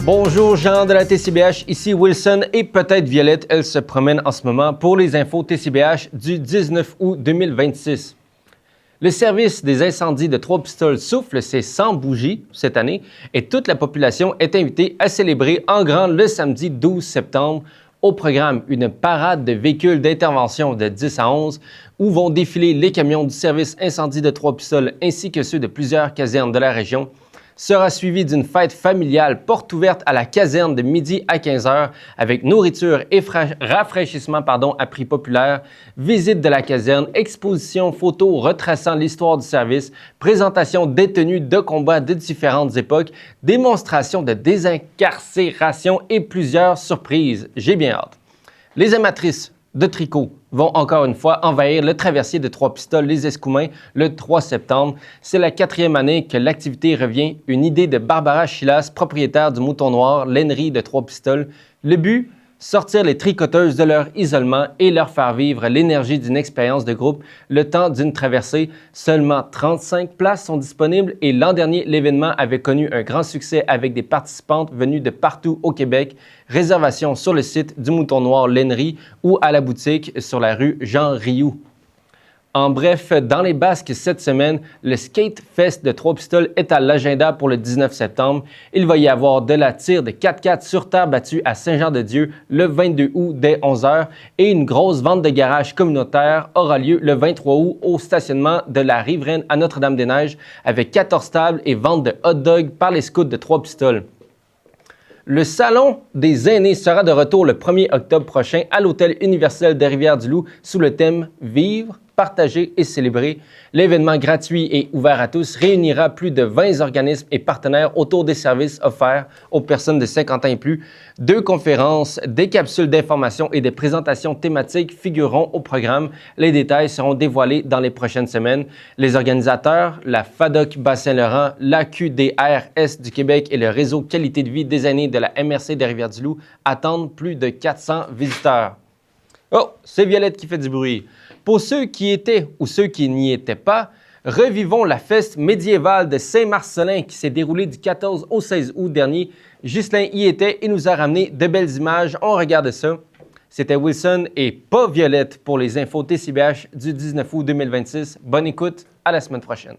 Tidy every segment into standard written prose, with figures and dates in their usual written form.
Bonjour, Jean de la TCBH, ici Wilson et peut-être Violette, elle se promène en ce moment pour les infos TCBH du 19 août 2026. Le service des incendies de Trois-Pistoles souffle ses 100 bougies cette année et toute la population est invitée à célébrer en grand le samedi 12 septembre. Au programme, une parade de véhicules d'intervention de 10 à 11 où vont défiler les camions du service incendie de Trois-Pistoles ainsi que ceux de plusieurs casernes de la région. Sera suivi d'une fête familiale porte ouverte à la caserne de midi à 15 h avec nourriture et rafraîchissement à prix populaire, visite de la caserne, exposition photo retraçant l'histoire du service, présentation des tenues de combat de différentes époques, démonstration de désincarcération et plusieurs surprises. J'ai bien hâte. Les amatrices de tricot vont encore une fois envahir le traversier de Trois-Pistoles, les Escoumins, le 3 septembre. C'est la 4e année que l'activité revient. Une idée de Barbara Chilas, propriétaire du Mouton Noir, lainerie de Trois-Pistoles. Le but? Sortir les tricoteuses de leur isolement et leur faire vivre l'énergie d'une expérience de groupe le temps d'une traversée. Seulement 35 places sont disponibles et l'an dernier, l'événement avait connu un grand succès avec des participantes venues de partout au Québec. Réservation sur le site du Mouton Noir Lainerie ou à la boutique sur la rue Jean-Rioux. En bref, dans les Basques cette semaine, le Skate Fest de Trois-Pistoles est à l'agenda pour le 19 septembre. Il va y avoir de la tire de 4x4 sur terre battue à Saint-Jean-de-Dieu le 22 août dès 11 h et une grosse vente de garage communautaire aura lieu le 23 août au stationnement de la Riveraine à Notre-Dame-des-Neiges avec 14 tables et vente de hot dogs par les scouts de Trois-Pistoles. Le Salon des aînés sera de retour le 1er octobre prochain à l'Hôtel universel de Rivière-du-Loup sous le thème « Vivre, partager et célébrer ». L'événement gratuit et ouvert à tous réunira plus de 20 organismes et partenaires autour des services offerts aux personnes de 50 ans et plus. 2 conférences, des capsules d'information et des présentations thématiques figureront au programme. Les détails seront dévoilés dans les prochaines semaines. Les organisateurs, la FADOC Bas-Saint-Laurent, l'AQDRS du Québec et le réseau Qualité de vie des aînés de la MRC de Rivière-du-Loup attendent plus de 400 visiteurs. Oh, c'est Violette qui fait du bruit. Pour ceux qui étaient ou ceux qui n'y étaient pas, revivons la fête médiévale de Saint-Marcellin qui s'est déroulée du 14 au 16 août dernier. Ghislain y était et nous a ramené de belles images. On regarde ça. C'était Wilson et pas Violette pour les infos TCBH du 19 août 2026. Bonne écoute, à la semaine prochaine.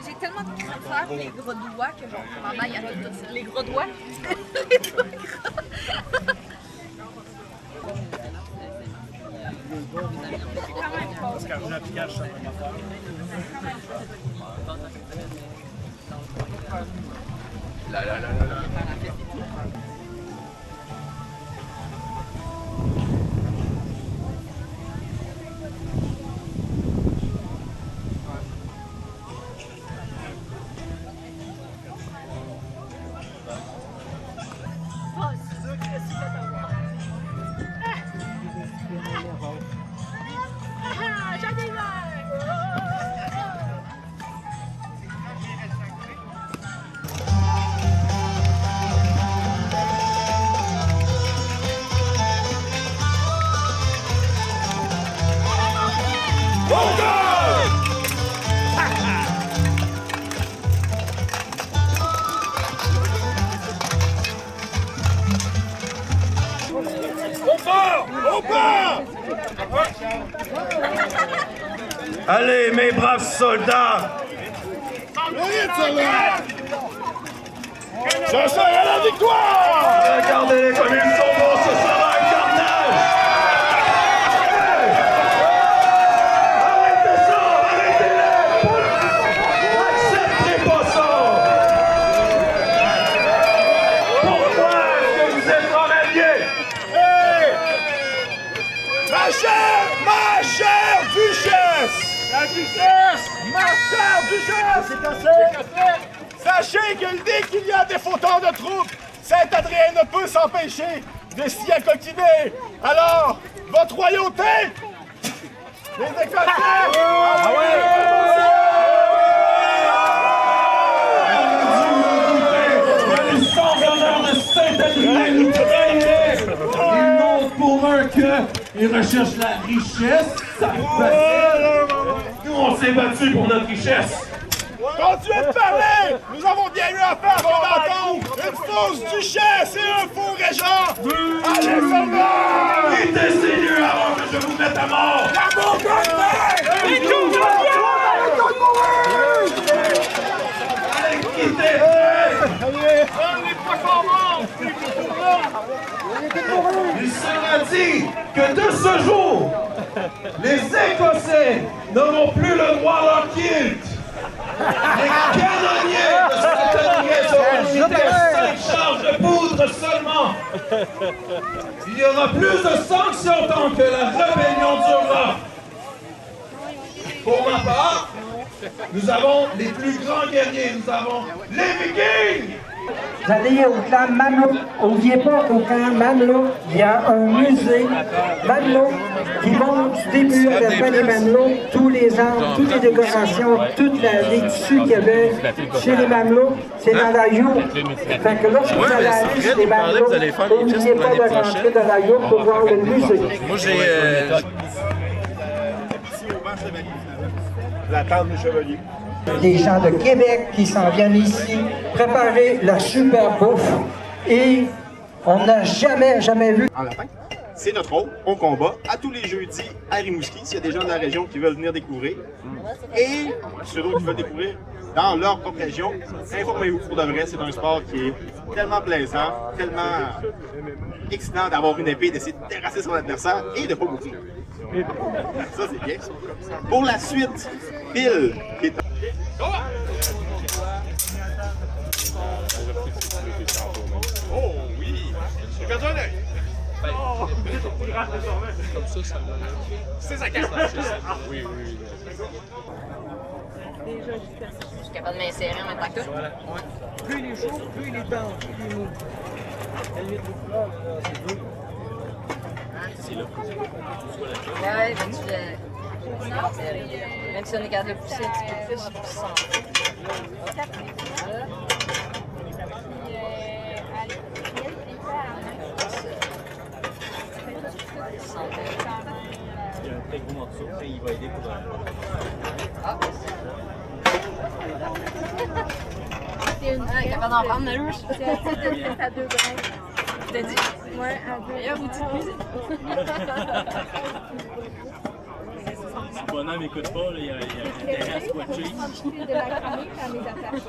J'ai tellement de cratères pour les gros doigts que genre, mon maman, il arrête de ça. Les gros doigts? Les doigts gras. Allez, mes braves soldats! Ça sert à la victoire! Regardez-les comme ils sont bons, ce sera un carnage! Arrêtez ça! Arrêtez-les! Acceptez pas ça! Pourquoi est-ce que vous êtes en alliés? Ma chère duchesse! La duchesse! Ma chère duchesse! C'est assez! Sachez que dès qu'il y a des fauteurs de troupes, Saint-Adrien ne peut s'empêcher de s'y accoquiner. Alors, votre royauté, les Écossais, Les sans-honneurs de Saint-Adrien nous traînaient. Ils n'ont pour un qu'ils recherchent la richesse. Ça nous, on s'est battu pour notre richesse. continuez de parler! Nous avons bien eu affaire d'entendre une fausse duchesse et un faux régent! Allez, soldats! Quittez ces lieux avant que je vous mette à mort! L'amour Allez, quittez! Il sera dit que de ce jour, les Écossais n'auront plus le droit à leur kilt. Les canonniers de Saint-Adrien seront limités à 5 charges de poudre seulement. Il y aura plus de sanctions tant que la rébellion durera. Pour ma part, nous avons les plus grands guerriers, nous avons les Vikings. Vous allez au clan Mamelot. N'oubliez pas qu'au clan Mamelot, il y a un musée Mamelot qui montre du début à la fin des Mamelots, tous les arbres, toutes les décorations, tous les tissus qu'il y avait chez les Mamelots, c'est dans la yourte. Fait que lorsque vous allez aller chez les Mamelots, n'oubliez pas de rentrer dans la yourte pour voir le musée. Moi, j'ai. La tente du chevalier. Des gens de Québec qui s'en viennent ici préparer la super bouffe et on n'a jamais vu. En lapin. C'est notre rôle. On combat à tous les jeudis à Rimouski, s'il y a des gens de la région qui veulent venir découvrir. Et ceux d'autres qui veulent découvrir dans leur propre région, informez-vous pour de vrai, c'est un sport qui est tellement plaisant, tellement excitant d'avoir une épée, d'essayer de terrasser son adversaire et de ne pas mourir. Ça, c'est bien. Pour la suite, Bill, qui est Oh oui! J'ai perdu un œil! C'est sa carte! Oui, oui. Je suis capable de m'insérer en même temps que toi. Plus il est chaud, plus il est dense, plus il est mou. Ouais, ben même si on est capable de pousser un petit peu plus, c'est plus simple. Il y a un très gros morceau, il va aider pour. Ah, capable d'en prendre, Nalouche? C'est à 2 grains. T'as dit? Ouais, à 2. Meilleur outil de musique. Si le bonhomme écoute pas, là, il y a intérêt à se watcher. Je de la chronique quand les attache.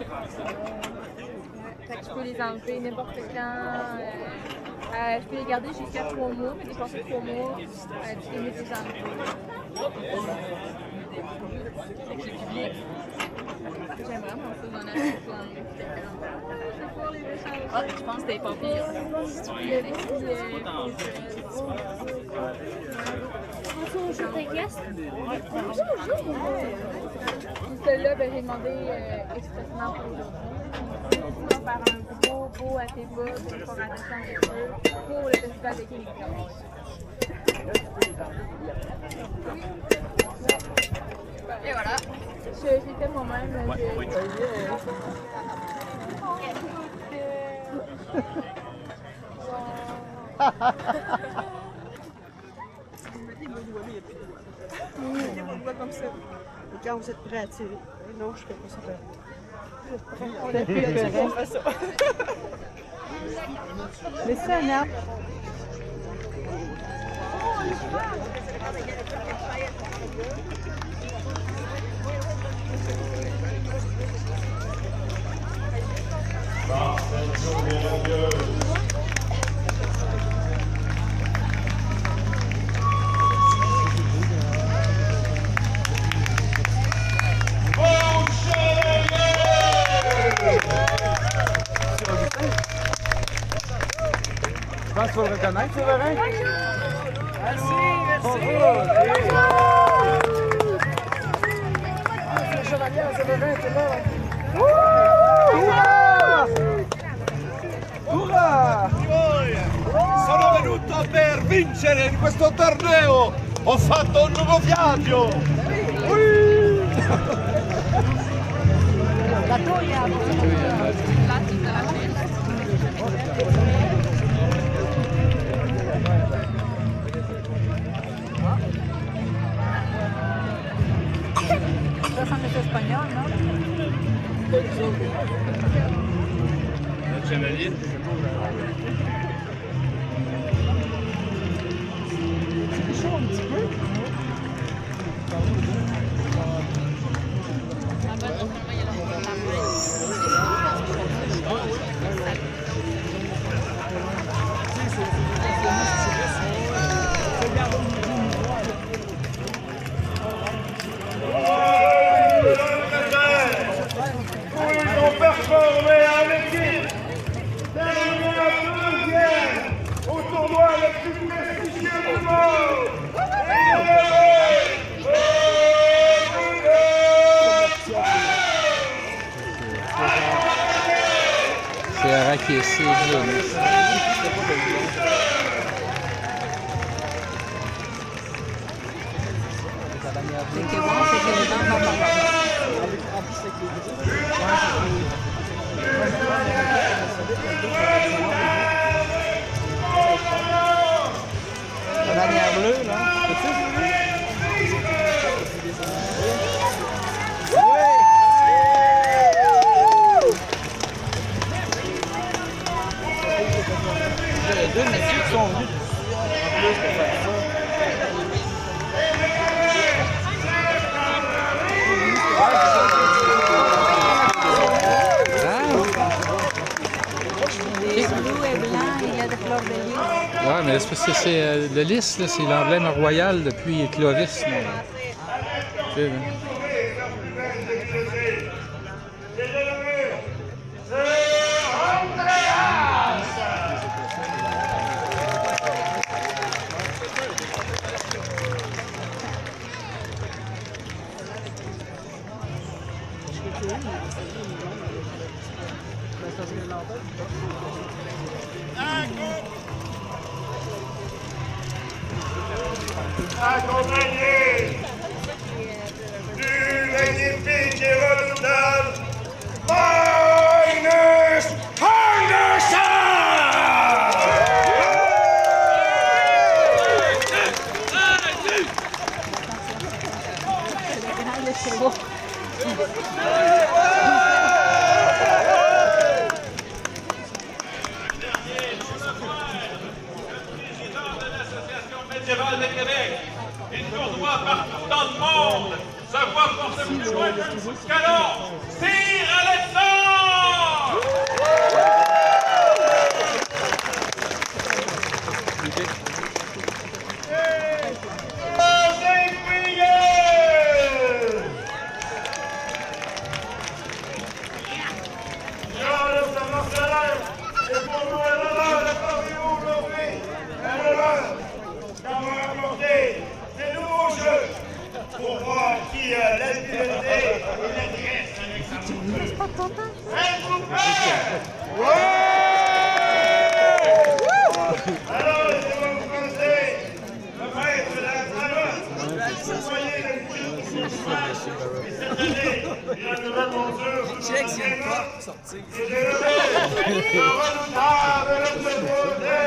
Fait que je peux les enlever n'importe quand. Je peux les garder jusqu'à 3 mois, mais dépasser 3 mois, tu les mets les enlever. J'aime vraiment ça, j'en ai plein. C'est pour les échanges. Ah, je pense que t'es pas pire. Celle-là, ben, j'ai demandé expressément pour aujourd'hui. Sinon, par un beau à tes bas de décoration de feu pour le festival de Québec. Et voilà. J'ai fait moi-même. Mettez vos doigts comme ça. Et quand vous êtes prêts à tirer. Non, je fais pas ça. On a plus la on fait ça. Mais c'est un arbre. Je pense qu'il faut le reconnaître, Séverin. Merci. Le chevalier, Séverin, c'est là. Sono venuto per vincere in questo torneo! Ho fatto un nuovo viaggio! Ça sent le espagnol, non? Le chevalier. Ils ont performé à l'équipe, terminé la deuxième au tournoi le plus prestigieux du monde. C'est à raquesser, La bannière bleue, là. Les deux messieurs qui sont venus en plus pour faire ça. Le bleu est blanc, il y a des fleurs de lys. Ouais, mais c'est parce que c'est le lys, là, c'est l'emblème royal depuis Clovis. Mais, tu sais, là. Accompagné du magnifique et redoutable Magnus Anderson! Médiévale de Québec. Il tournoie partout dans le monde. Sa voix porte plus loin qu'un coup de canon. Sir Alexandre! Des nouveaux jeux pour voir qui a l'habileté et l'adresse Alexandre. Êtes-vous prêts? Alors, laissez-moi vous présenter le maître de la Traverse. Soyez le plus. Et cette année, il a une nouvelle monture. Check s'il y a une porte sortie. Et je le mets, le redoutable de ce côté,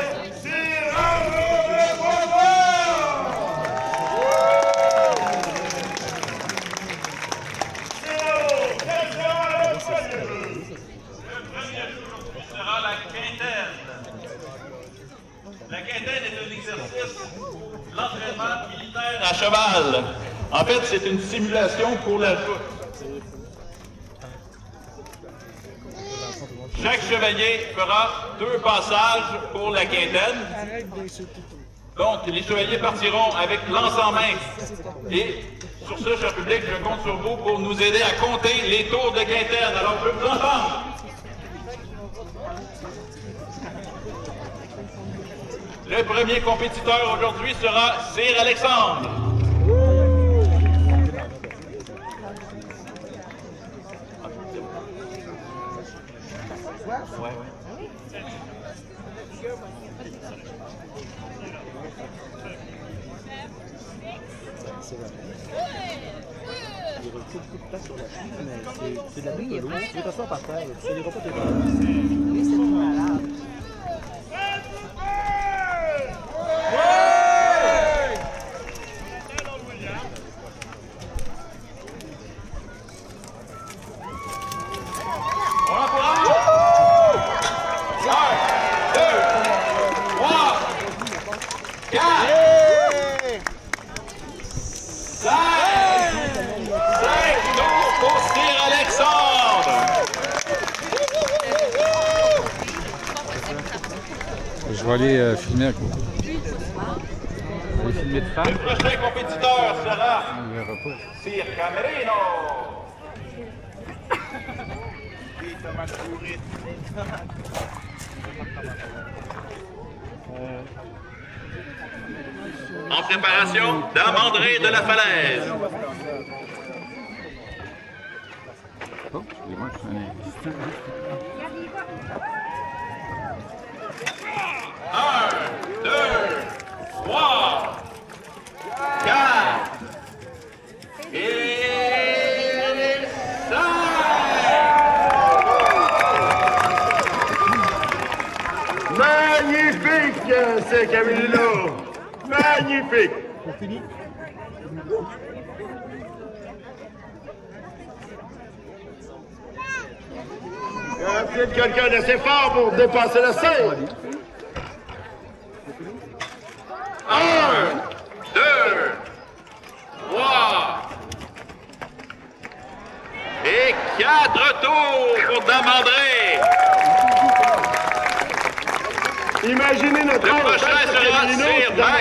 Sir André Boisvert. Sera la quintaine. La quintaine est un exercice d'entraînement militaire à cheval. En fait, c'est une simulation pour la joute. Chaque chevalier fera 2 passages pour la quintaine. Donc, les chevaliers partiront avec lance en main. Et sur ce, cher public, je compte sur vous pour nous aider à compter les tours de quintaine. Alors, je peux vous entendre. Le premier compétiteur aujourd'hui sera Sir Alexandre. place? Ouais. C'est vrai. Il y aura beaucoup de place sur la chaîne, mais c'est de la boue de l'eau. Tu veux t'asseoir par terre, tu ne pas tes bras. Lui, c'est trop malade. Je vais aller filmer à côté. Je vais aller filmer de face. Le prochain compétiteur sera On ne verra pas. Sir Camerino. En préparation, Dame André de la Falaise. Oh, excusez-moi, je suis un assistant. 1, 2, 3, 4 et 5. Magnifique, c'est Camilo. Magnifique. C'est fini. Il y a peut-être quelqu'un d'assez fort pour dépasser la scène. 1, 2, 3 et 4 tours pour Dame André. Imaginez notre Le prochain sera Sir Magnus.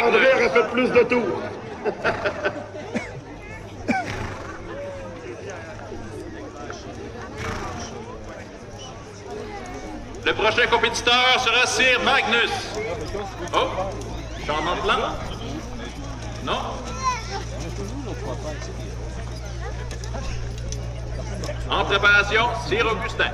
André aurait fait plus de tours. Le prochain compétiteur sera Sir Magnus. Oh, changement de plan? Non? En préparation, Sir Augustin.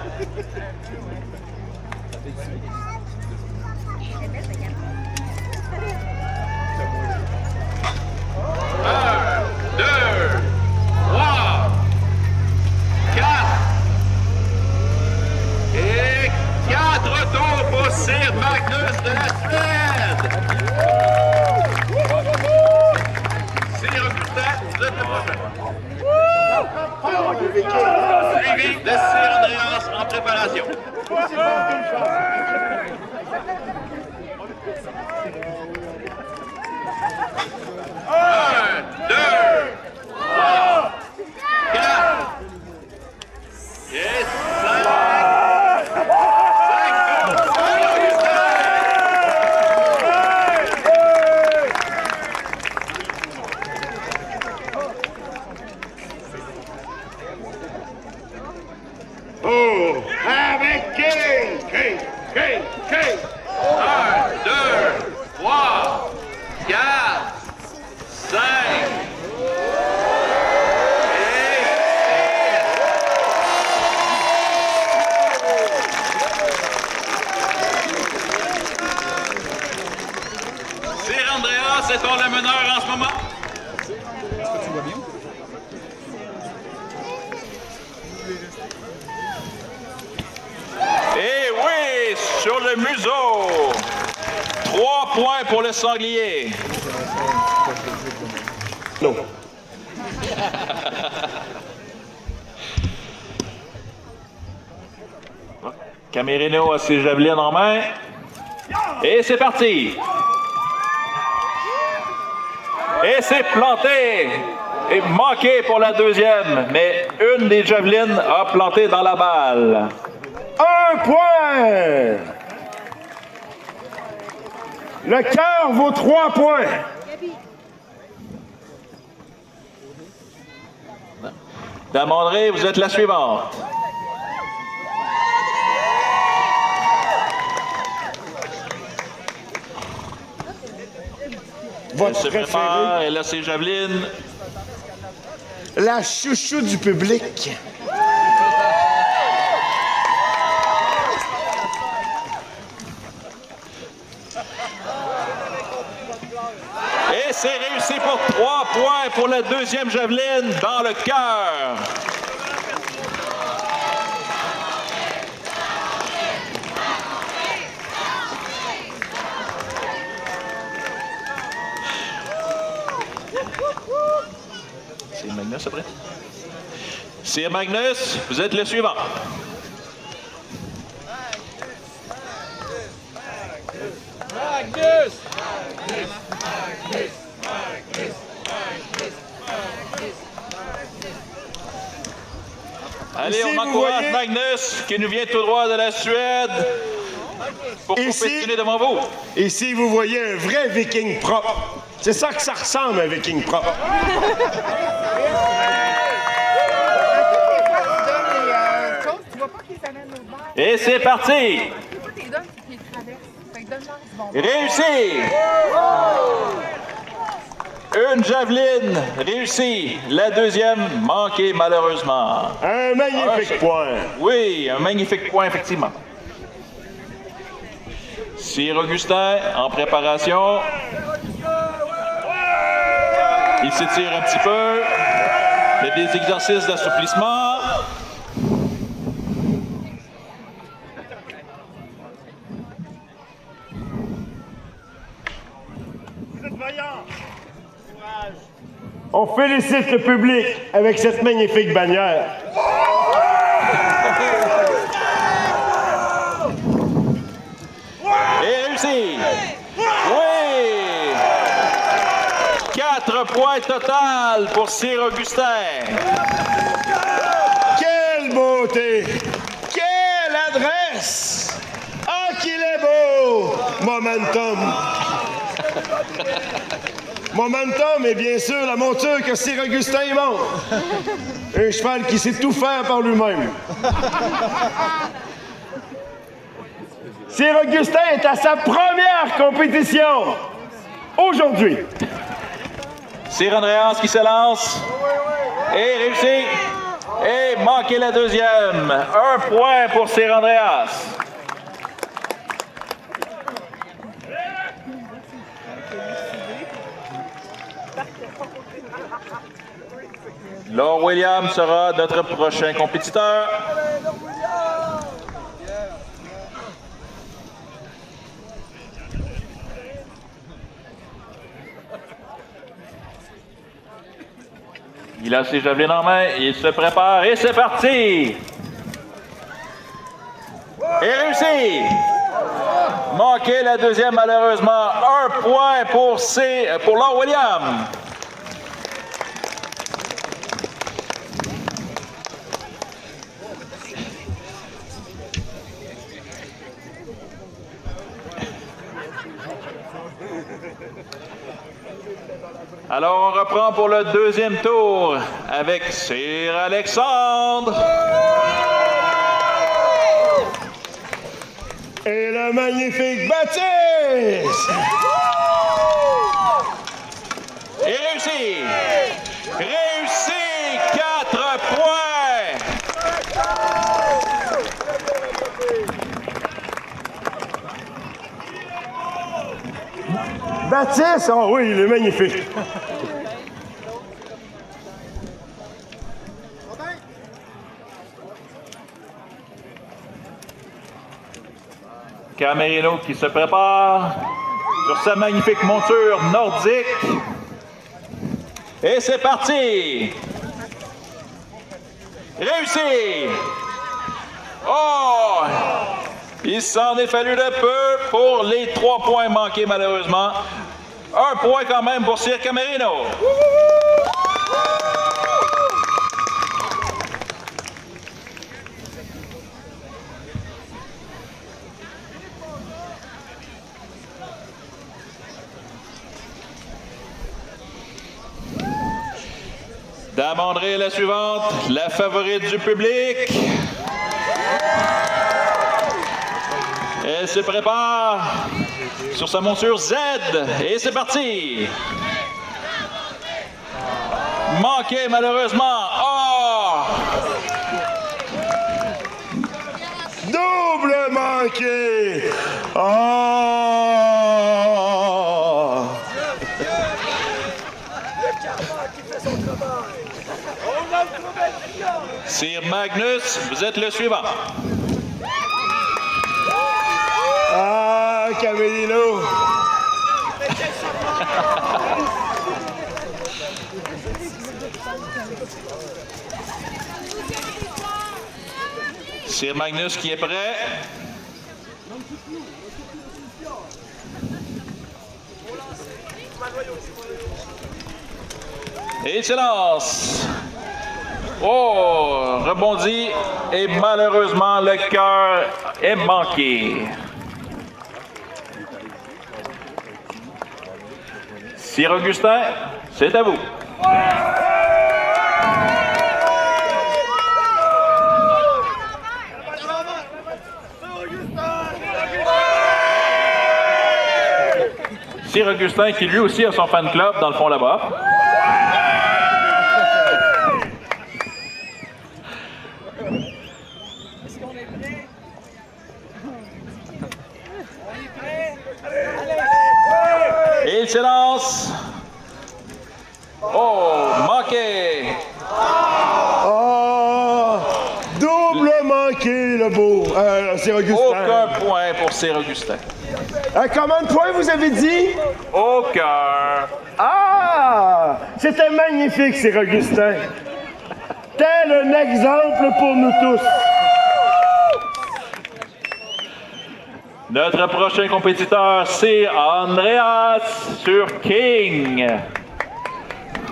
Un, 2, 3, 4 et 4 tours pour Sir Magnus de la Suède. Sir Augustin, vous êtes le prochain. Suivi de Sir Andreas en préparation. 1, 2, 3, 4 et 5. 5 tours. Oh, avec King. 1, 2, 3, 4, 5 et 6. Sir Andreas est-on le meneur en ce moment? Est-ce que tu vois bien? Eh oui, sur le museau. 3 points pour le sanglier. Non. Camerino a ses javelines en main. Et c'est parti. Et c'est planté. Et manqué pour la deuxième. Mais une des javelines a planté dans la balle. 1 point. Le cœur vaut 3 points. Dame André, vous êtes la suivante. Votre Elle se prépare, elle a ses javelines. La chouchou du public. c'est réussi pour 3 points pour la deuxième javeline dans le cœur. C'est Magnus après. C'est Magnus, vous êtes le suivant. Magnus! Allez, Ici, on encourage Magnus, qui nous vient tout droit de la Suède, pour compétitionner devant vous. Ici, vous voyez un vrai viking propre. C'est ça que ça ressemble, un viking propre. Et c'est parti! Réussi! Une javeline réussie. La deuxième manquée malheureusement. Un magnifique point. Oui, un magnifique point, effectivement. Sir Augustin en préparation. Il s'étire un petit peu. Il y a des exercices d'assouplissement. On félicite le public avec cette magnifique bannière. Et réussi! Oui! 4 points total pour Sir Augustin. Quelle beauté! Quelle adresse! Ah, qu'il est beau! Momentum! Momentum est bien sûr la monture que Sir Augustin monte. Un cheval qui sait tout faire par lui-même. Sir Augustin est à sa première compétition aujourd'hui. Sir Andreas qui se lance. Et réussi. Et manqué la deuxième. 1 point pour Sir Andreas. Lord William sera notre prochain compétiteur. Il a ses javelines en main, il se prépare et c'est parti! Et réussi! Manqué la deuxième malheureusement. 1 point pour Lord William. Alors, on reprend pour le deuxième tour avec Sir Alexandre. Et le magnifique Baptiste! Et réussi! Réussi! 4 points! Baptiste, oh oui, il est magnifique. Camerino qui se prépare sur sa magnifique monture nordique. Et c'est parti! Réussi! Oh! Il s'en est fallu de peu pour les 3 points manqués malheureusement. 1 point quand même pour Sir Camerino. Dame André, la suivante, la favorite du public. Elle se prépare sur sa monture Z. Et c'est parti. Manqué malheureusement. Oh! Double manqué. Oh! Sir Magnus, vous êtes le suivant. Ah, Cavellino! Sir Magnus qui est prêt. Et il se lance. Oh, rebondit et malheureusement le cœur est manqué. Sir Augustin, c'est à vous. Sir Augustin qui lui aussi a son fan club dans le fond là-bas. Et il s'élance. Oh, manqué. Oh, double manqué, le beau. Sir Augustin. Aucun point pour Sir Augustin. Combien de points vous avez dit? Au cœur. Ah! C'était magnifique, Sir Augustin. Tel un exemple pour nous tous. Notre prochain compétiteur, c'est Andreas sur King.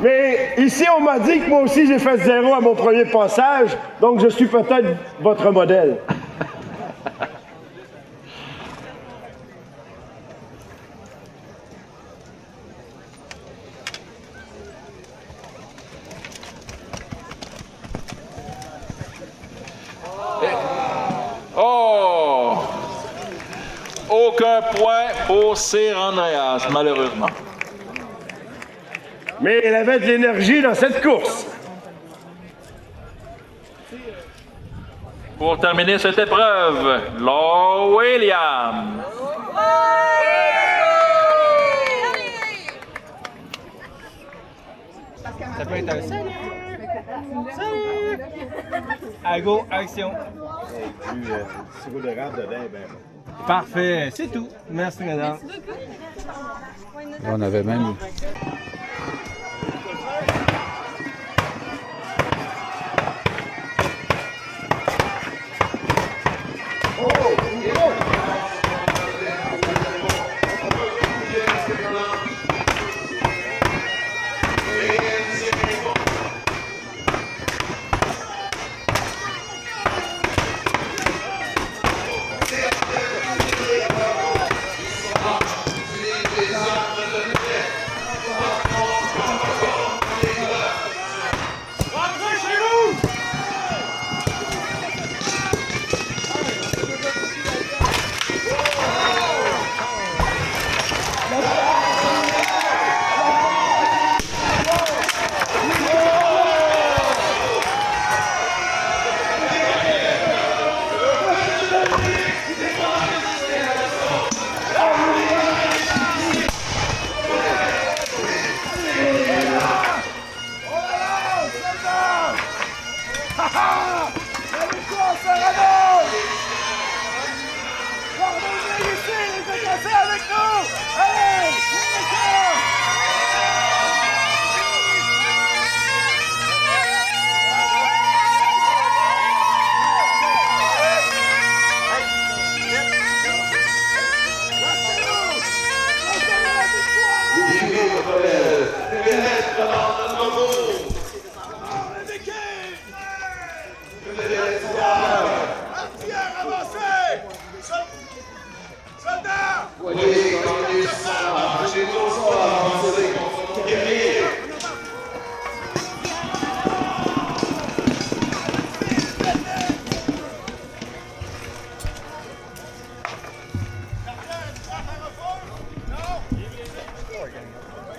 Mais ici, on m'a dit que moi aussi, j'ai fait 0 à mon premier passage, donc je suis peut-être votre modèle. Oh! Aucun point pour Sir Andreas, malheureusement. Mais il avait de l'énergie dans cette course. Pour terminer cette épreuve, Lord William. Ça peut être un salut! Salut! À go, action! Du sirop d'érable dedans, ben. Parfait, c'est tout. Merci, madame. On avait même...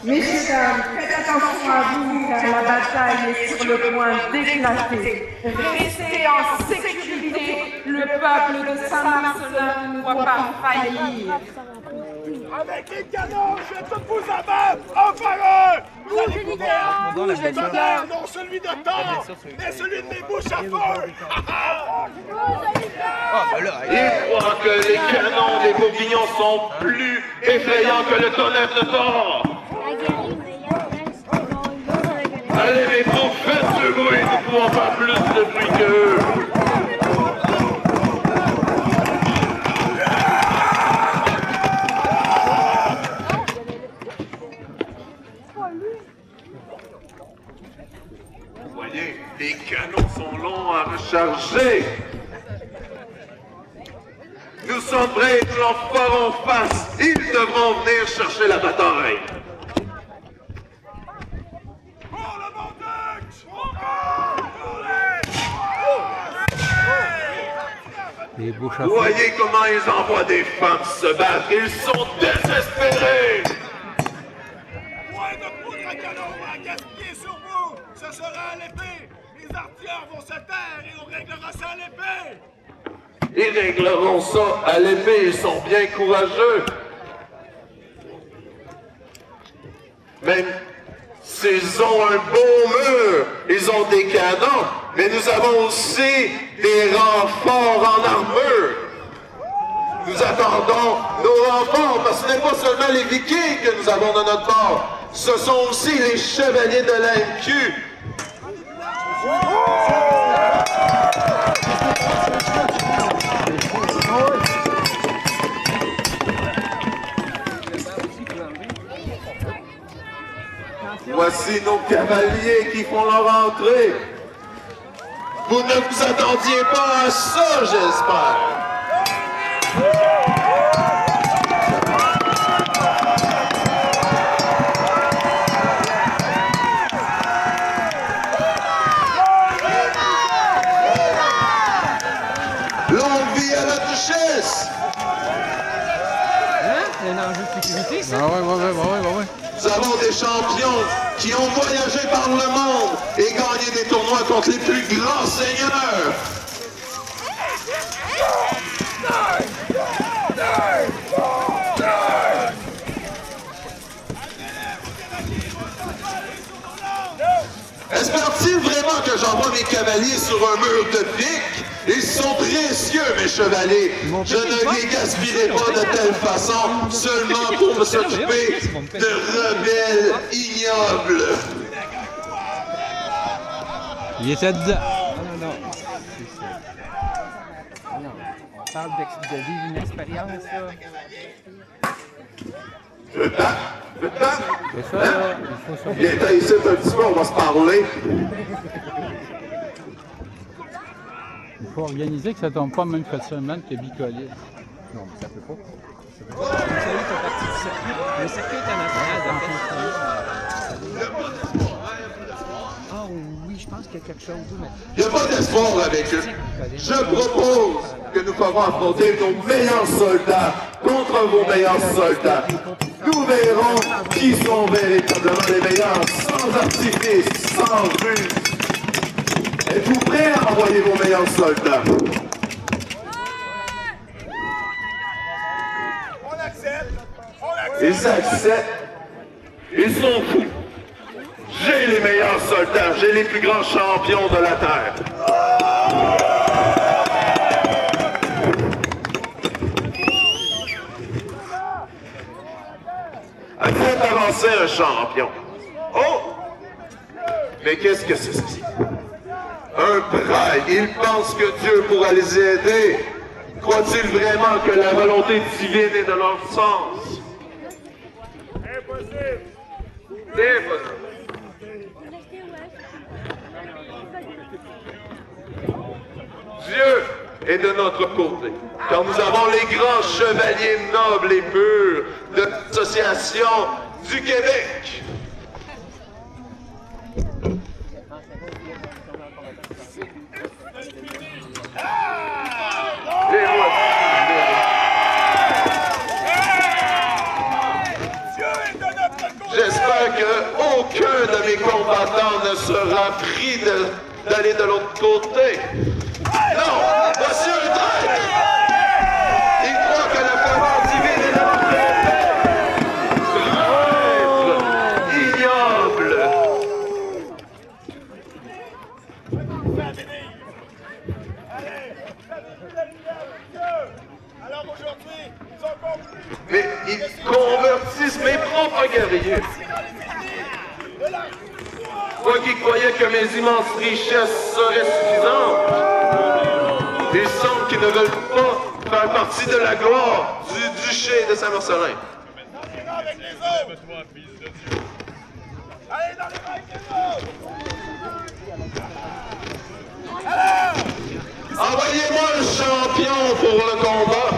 Messieurs, dames, faites attention à vous, car la bataille est sur le point d'éclater. Restez en sécurité, le peuple de Saint-Marcelin ne doit pas faillir. Avec les canons, je vais tous vous abattre un par un! Vous allez couvrir non celui de Thor, mais celui de mes bouches à feu! Il croit que les canons des bourguignons sont plus effrayants que le tonnerre de Thor! Allez mes troupes, faites ce bruit, nous pouvons faire plus de bruit qu'eux! Les canons sont longs à recharger. Nous sommes prêts, nous leur ferons face. Ils devront venir chercher la bataille. Vous voyez comment ils envoient des femmes se battre. Ils sont désespérés. Moins de poudre à canon à gaspiller sur vous! Ce sera à l'épée! Les artilleurs vont se taire et on réglera ça à l'épée! Ils régleront ça à l'épée, ils sont bien courageux. Même s'ils ont un beau mur, ils ont des canons, mais nous avons aussi des renforts en armure. Nous attendons nos renforts, parce que ce n'est pas seulement les Vikings que nous avons de notre bord, ce sont aussi les chevaliers de la MQ. Voici nos cavaliers qui font leur entrée. Vous ne vous attendiez pas à ça, j'espère. Longue vie à la duchesse! Hein? Il y a un enjeu de sécurité, ça? Ah ouais. Nous avons des champions qui ont voyagé par le monde et gagné des tournois contre les plus grands seigneurs. Espère-t-il vraiment que j'envoie mes cavaliers sur un mur de pique? Ils sont précieux, mes chevaliers. Je ne les gaspillerai pas de telle façon, seulement pour me s'occuper de rebelles ignobles. Il était dedans. Non. On parle de vivre une expérience, là. C'est ça, là. Il faut se... Viens ici un petit peu, on va se parler. Il faut organiser que ça tombe pas même cette semaine que bicolé. Non, mais ça peut pas. Le circuit international de oui, je pense qu'il y a quelque chose. Il n'y a pas d'espoir avec eux. Je propose que nous pourrons affronter nos meilleurs soldats contre vos meilleurs soldats. Nous verrons qui sont véritablement les meilleurs, sans artifice, sans ruse. Êtes-vous prêts à envoyer vos meilleurs soldats? On accepte! Ils acceptent. Ils sont fous. J'ai les meilleurs soldats, j'ai les plus grands champions de la Terre. Faites avancer un champion. Oh! Mais qu'est-ce que c'est ceci? Un prêtre. Ils pensent que Dieu pourra les aider. Croient-ils vraiment que la volonté divine est de leur sens? Impossible! C'est impossible. Dieu est de notre côté, car nous avons les grands chevaliers nobles et purs de l'association du Québec. Et j'espère qu'aucun de mes combattants ne sera pris d'aller de l'autre côté. Non! Voici un traître! Il croit que la faveur divine est de notre côté! Mais ils convertissent mes propres guerriers. Moi qui croyais que mes immenses richesses seraient suffisantes, il semble qu'ils ne veulent pas faire partie de la gloire du duché de Saint-Marcellin. Envoyez-moi le champion pour le combat.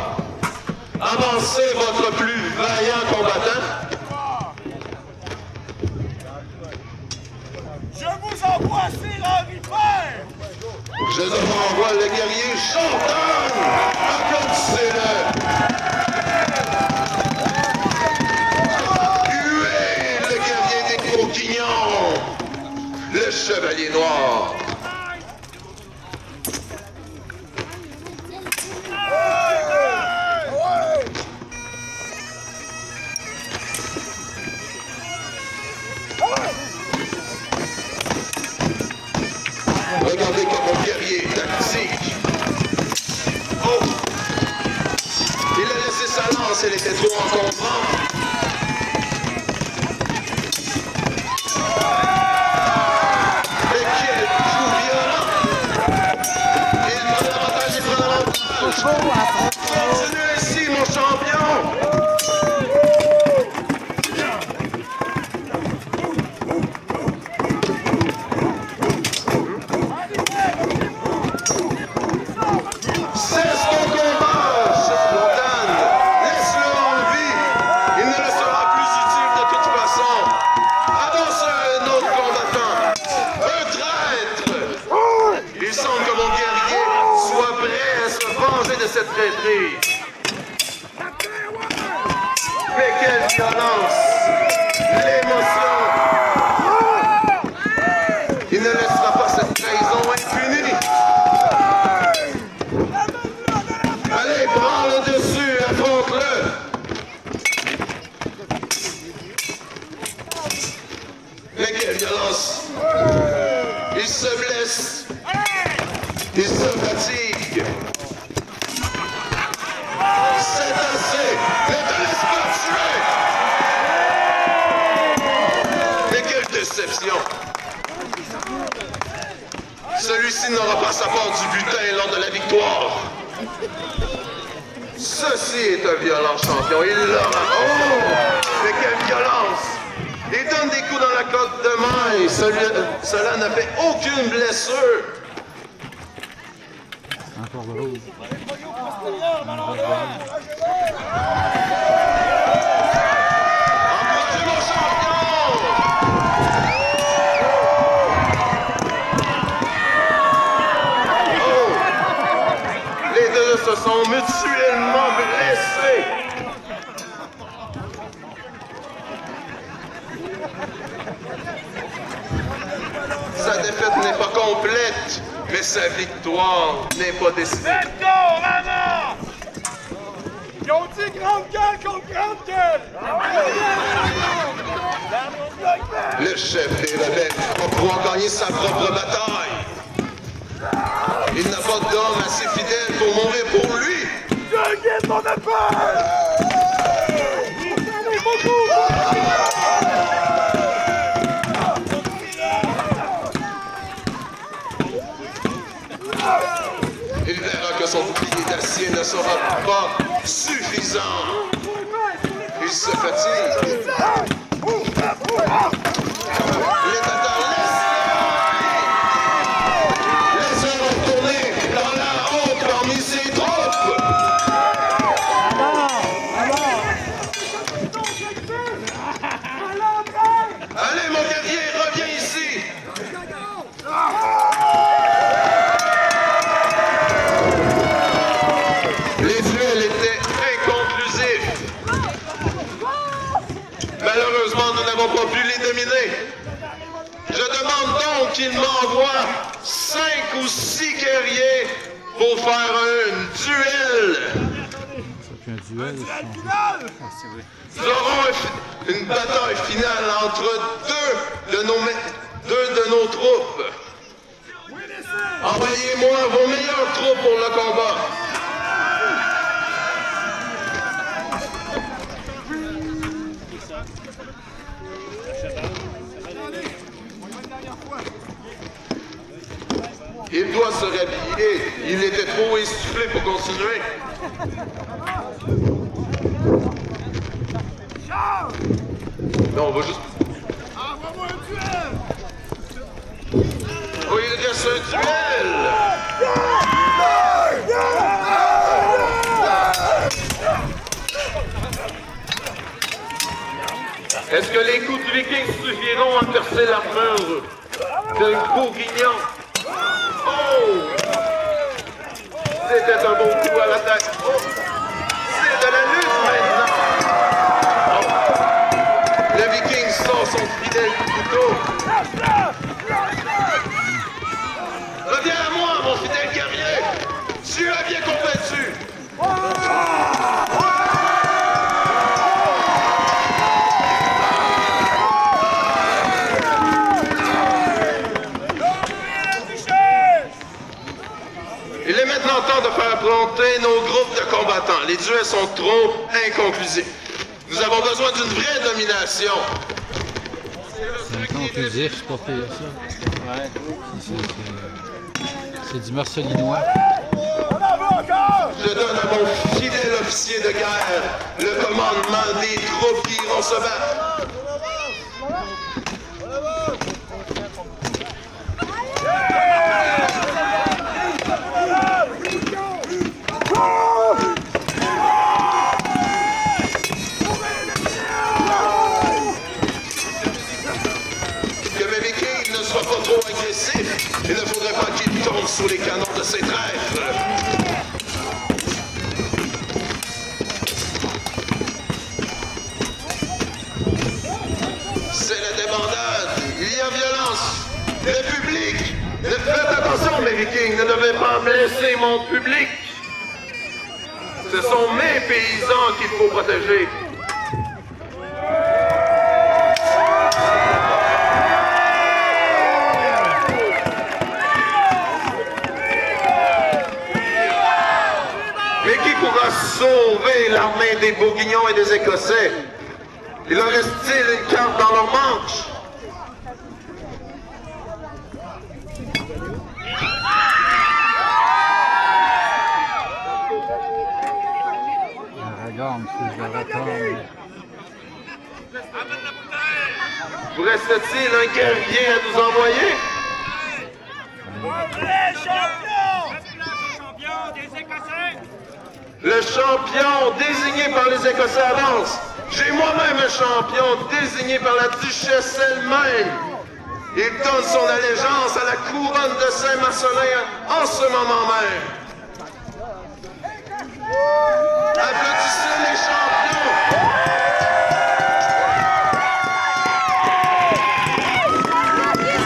Avancez votre plus vaillant combattant. Je vous envoie Sir Henri Père! Je vous envoie le guerrier Jordan! Applaudissez-le! Huez le guerrier des coquignons! Le chevalier noir! Regardez comme mon guerrier est tactique. Oh! Il a laissé sa lance, elle était trop encombrante. Mais quel coup violent! Il prend l'avantage, il prend l'avantage! Continue ainsi, mon champion! Cette traîtrise. Mais quelle violence! L'émotion! Il ne laissera pas cette trahison impunie. Allez, prends le dessus, affronte-le! Mais quelle violence! Il se blesse. Il se fatigue. C'est assez! Ne te laisse pas tuer! Mais quelle déception! Celui-ci n'aura pas sa part du butin lors de la victoire. Ceci est un violent champion. Il l'aura. Oh! Mais quelle violence! Il donne des coups dans la coque de maille. Cela n'a fait aucune blessure. Encore de l'eau. Emportez mon champion! Oh! Les deux se sont mutuellement blessés. Sa défaite n'est pas complète, mais sa victoire n'est pas décidée. Let's go, maman! Ils ont dit grande gueule contre grande gueule! Le chef des rebelles va pouvoir gagner sa propre bataille. Il n'a pas d'homme assez fidèle pour mourir pour lui. Je guide mon appel! Il verra que son bouclier d'acier ne sera pas suffisant. Il se fatigue. L'étateur laisse-le retourner dans la honte parmi ses troupes. Allez, mon guerrier, reviens ici. Les duels étaient inconclusifs. Malheureusement, nous n'avons pas pu les dominer. Je demande donc qu'il m'envoie 5 ou 6 guerriers pour faire un duel. Un duel. Nous aurons une bataille finale entre deux de nos troupes. Envoyez-moi vos meilleures troupes pour le combat. se rhabiller. Il était trop essoufflé pour continuer. Non, on va juste... Envoie-moi un duel! Oh, il reste un duel! Est-ce que les coups du Viking suffiront à percer l'armure de Bourguignon? Oh! C'était un bon coup à l'attaque. Oh! C'est de la lutte maintenant! Oh. Le Viking sort son fidèle couteau. Reviens à moi, mon fidèle guerrier! Tu as bien combattu! Il est maintenant temps de faire affronter nos groupes de combattants. Les duels sont trop inconclusifs. Nous avons besoin d'une vraie domination. C'est inconclusif, c'est pas pire ça. Ouais. C'est du marcelinois. Je donne à mon fidèle officier de guerre le commandement des troupes qui iront se battre. Que mes Vikings ne soient pas trop agressifs. Il ne faudrait pas qu'ils tombent sous les canons de ces traîtres. C'est la débandade. Il y a violence. Le public. Faites attention, mes Vikings. Ne devez pas blesser mon public. Ce sont mes paysans qu'il faut protéger. Mais qui pourra sauver l'armée des Bourguignons et des Écossais? Il leur reste-t-il une carte dans leur manche? Regarde, je vais attendre. Vous reste-t-il un guerrier à nous envoyer? Le champion désigné par les Écossais avance. J'ai moi-même un champion désigné par la duchesse elle-même. Il donne son allégeance à la couronne de Saint-Marcellin en ce moment même. Applaudissez les champions!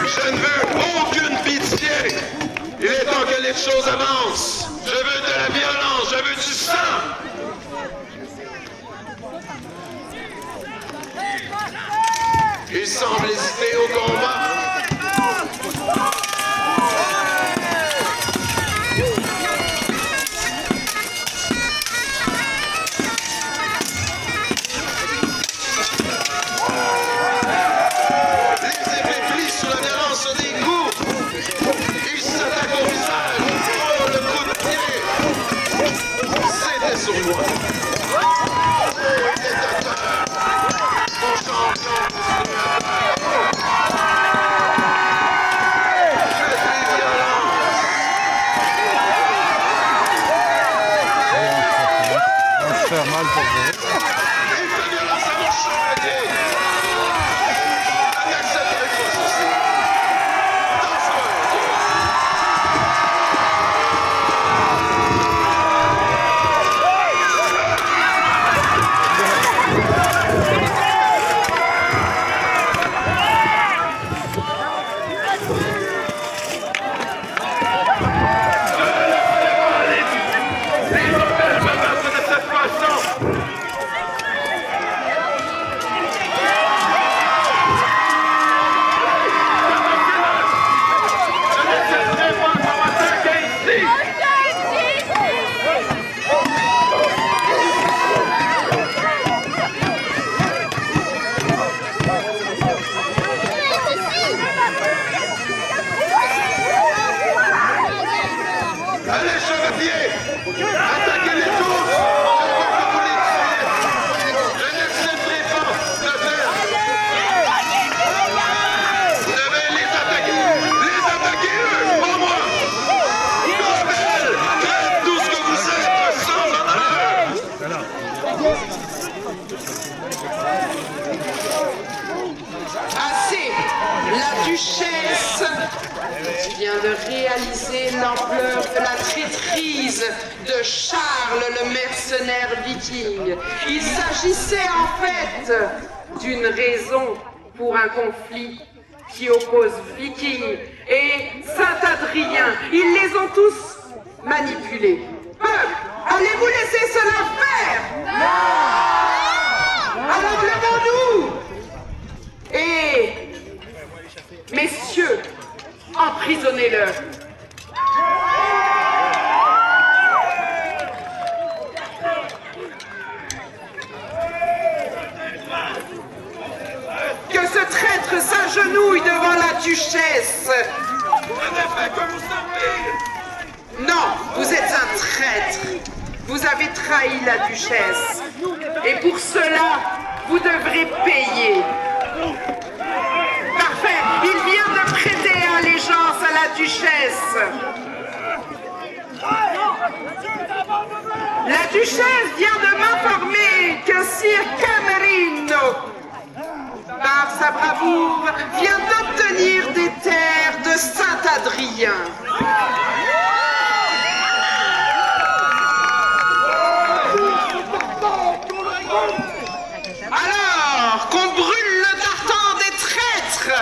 Je ne veux aucune pitié. Il est temps que les choses avancent. Je veux de la violence, je veux du sang. Il semble hésiter au combat. Faire mal pour vous. réaliser l'ampleur de la traîtrise de Charles le mercenaire viking. Il s'agissait en fait d'une raison pour un conflit qui oppose Vikings et Saint-Adrien. Ils les ont tous manipulés. Peuple, allez-vous laisser cela faire? Non! Alors levons-nous! Et, messieurs, emprisonnez-le. Que ce traître s'agenouille devant la duchesse. Non, vous êtes un traître. Vous avez trahi la duchesse. Et pour cela, vous devrez payer. Parfait, il vient de prêter allégeance à la duchesse. La duchesse vient de m'informer que Sir Camerino, par sa bravoure, vient d'obtenir des terres de Saint-Adrien. Alors, qu'on brûle le tartan des traîtres!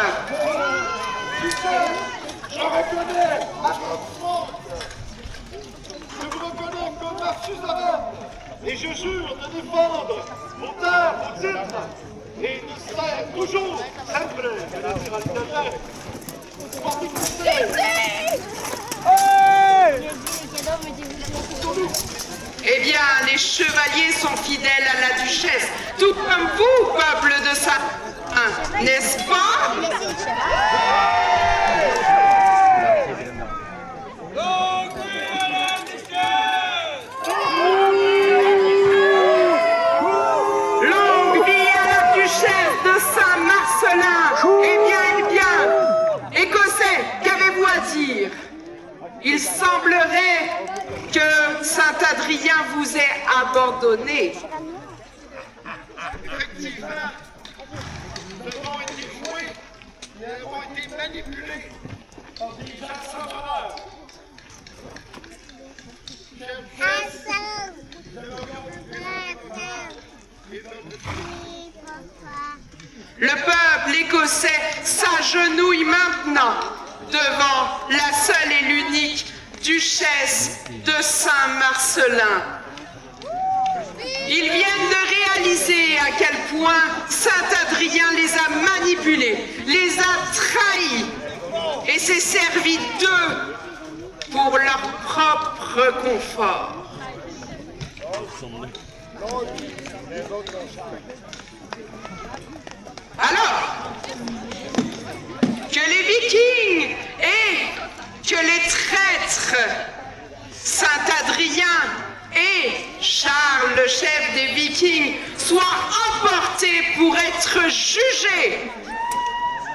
Je reconnais je vous reconnais comme un suzerain et je jure de défendre vos terres, vos titres et d'y serai toujours sempre Eh bien, les chevaliers sont fidèles à la duchesse, tout comme vous, peuple de Saint, n'est-ce pas? Longue vie à la duchesse de Saint-Marcelin. Eh bien, Écossais, qu'avez-vous à dire? Il semblerait que Saint-Adrien vous ait abandonné. effectivement, nous avons été joués, nous avons été manipulés par des gens sans valeur. Le peuple écossais s'agenouille maintenant devant la seule et l'unique duchesse de Saint-Marcelin. Ils viennent de réaliser à quel point Saint-Adrien les a manipulés, les a trahis et s'est servi d'eux pour leur propre confort. Alors, que les Vikings et que les traîtres, Saint-Adrien et Charles, le chef des Vikings, soient emportés pour être jugés.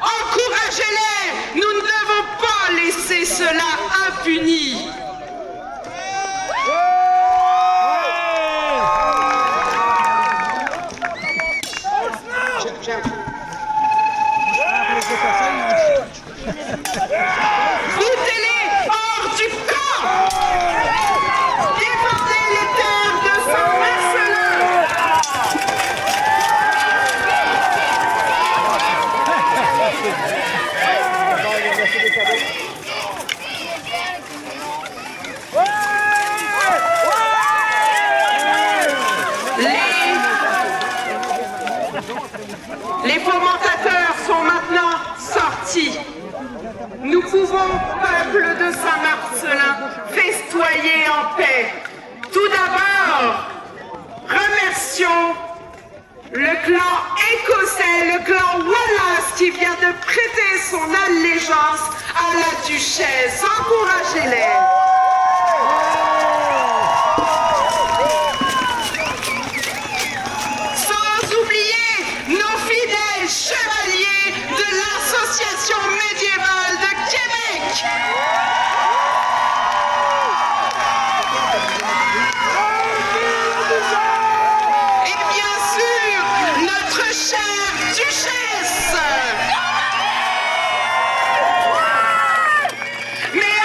Encouragez-les, nous ne devons pas laisser cela impuni. Foutez-les hors du camp! Défendez les terres de Saint-Marcelin! Les fomentateurs sont maintenant sortis. Nous pouvons, peuple de Saint-Marcelin, festoyer en paix. Tout d'abord, remercions le clan écossais, le clan Wallace qui vient de prêter son allégeance à la duchesse. Encouragez-les. Sans oublier nos fidèles chevaliers de l'association médiévale de Québec. Et bien sûr, notre chère duchesse. Mais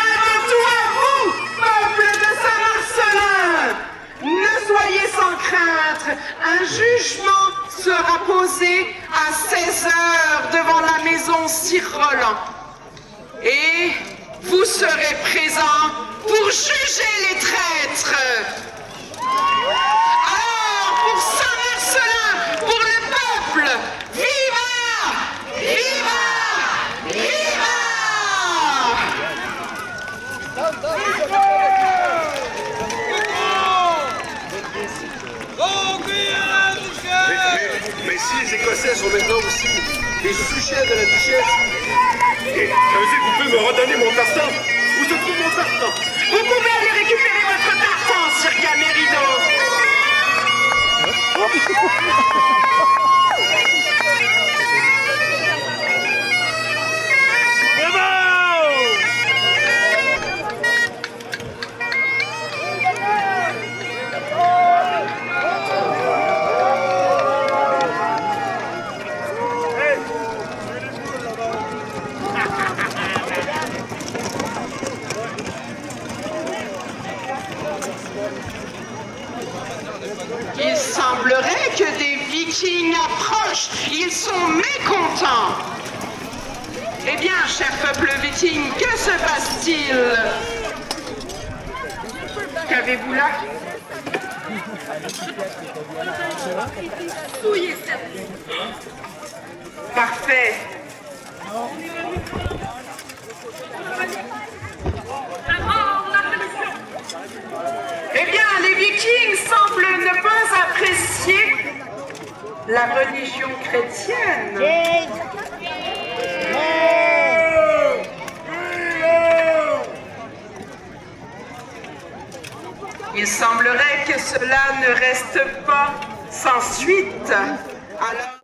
un jugement sera posé à 16 h devant la maison Sir Roland. Et vous serez présents pour juger les traîtres. Alors, pour Saint-Marcellin, pour le peuple, viva! Viva! Viva! Mais si les Écossais sont maintenant aussi les sujets de la duchesse, et ça veut dire que vous pouvez me redonner mon tartan? Où se trouve mon tartan? Vous pouvez aller récupérer votre tartan, Sir Camérido. Il semblerait que des Vikings approchent. Ils sont mécontents. Eh bien, cher peuple viking, que se passe-t-il? Qu'avez-vous là? Parfait. Eh bien, les Vikings semblent ne pas apprécier la religion chrétienne. Il semblerait que cela ne reste pas sans suite. Alors,